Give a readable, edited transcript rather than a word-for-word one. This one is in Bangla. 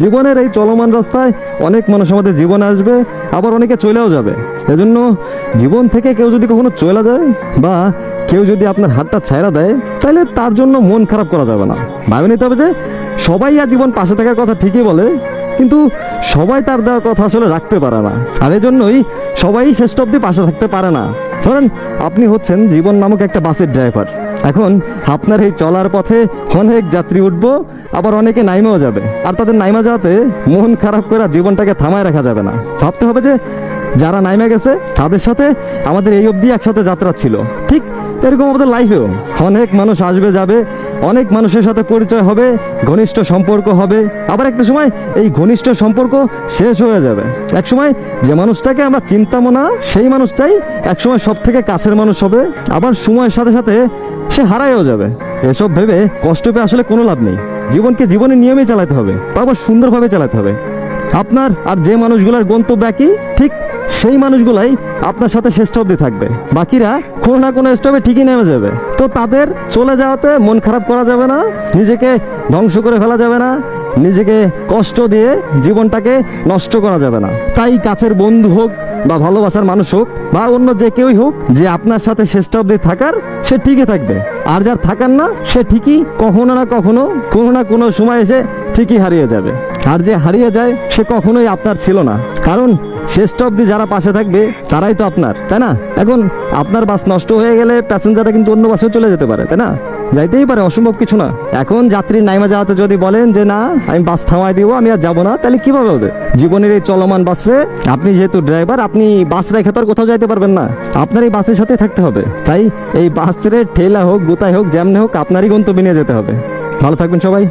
জীবনের এই চলমান রাস্তায় অনেক মানুষ আমাদের জীবনে আসবে, আবার অনেকে চলেও যাবে। এজন্য জীবন থেকে কেউ যদি কখনো চলে যায় বা কেউ যদি আপনার হাতটা ছাইড়া দেয়, তাহলে তার জন্য মন খারাপ করা যাবে না। ভাবে নিতে হবে যে সবাই আর জীবন পাশে থাকার কথা ঠিকই বলে, কিন্তু সবাই তার দেওয়ার কথা আসলে রাখতে পারে না। আর এই জন্যই সবাই শেষ অবধি পাশে থাকতে পারে না। ধরেন আপনি হচ্ছেন জীবন নামক একটা বাসের ড্রাইভার। এখন আপনার এই চলার পথে অনেক যাত্রী উঠবো, আবার অনেকে নাইমেও যাবে। আর তাদের নাইমা যাওয়াতে মন খারাপ করে জীবনটাকে থামায় রাখা যাবে না। ভাবতে হবে যে যারা নাইমা গেছে তাদের সাথে আমাদের এই অবধি একসাথে যাত্রা ছিল। ঠিক এরকম আমাদের লাইফেও অনেক মানুষ আসবে যাবে, অনেক মানুষের সাথে পরিচয় হবে, ঘনিষ্ঠ সম্পর্ক হবে। আবার একটা সময় এই ঘনিষ্ঠ সম্পর্ক শেষ হয়ে যাবে। এক সময় যে মানুষটাকে আমরা চিনতাম না, সেই মানুষটাই একসময় সব থেকে কাছের মানুষ হবে। আবার সময়ের সাথে সাথে সে হারায়ও যাবে। এসব ভেবে কষ্ট পেয়ে আসলে কোনো লাভ নেই। জীবনকে জীবনের নিয়মেই চালাতে হবে, তা আবার সুন্দরভাবে চালাতে হবে। আপনার আর যে মানুষগুলোর গন্তব্য একই, ঠিক সেই মানুষগুলাই আপনার সাথে শেষ অবধি থাকবে। বাকিরা কোনো না কোনো স্টপে ঠিকই নেমে যাবে। তো তাদের চলে যাওয়াতে মন খারাপ করা যাবে না, নিজেকে ধ্বংস করে ফেলা যাবে না, নিজেকে কষ্ট দিয়ে জীবনটাকে নষ্ট করা যাবে না। তাই কাছের বন্ধু হোক বা ভালোবাসার মানুষ হোক বা অন্য যে কেউই হোক, যে আপনার সাথে শেষ অবধি থাকার, সে ঠিকই থাকবে। আর যার থাকার না, সে ঠিকই কখনো না কখনো কোনো না কোনো সময় এসে ঠিকই হারিয়ে যাবে। আর যে হারিয়ে যায় সে কখনোই আপনার ছিল না, কারণ শেষ অবধি যারা পাশে থাকবে তারাই তো আপনার, তাই না? এখন আপনার বাস নষ্ট হয়ে গেলে প্যাসেঞ্জাররা কিন্তু অন্য বাসেও চলে যেতে পারে, তাই না? যাইতেই পারে, অসম্ভব কিছু না। এখন যাত্রীর নাইমা যাওয়াতে যদি বলেন যে না আমি বাস থামাই দিব, আমি আর যাবো না, তাহলে কিভাবে হবে? জীবনের এই চলমান বাসে আপনি যেহেতু ড্রাইভার, আপনি বাস রেখে তো আর কোথাও যাইতে পারবেন না। আপনার এই বাসের সাথে থাকতে হবে। তাই এই বাসের ঠেলা হোক, গুতাই হোক, যেমনি হোক, আপনারই গন্তব্যে নিয়ে যেতে হবে। ভালো থাকবেন সবাই।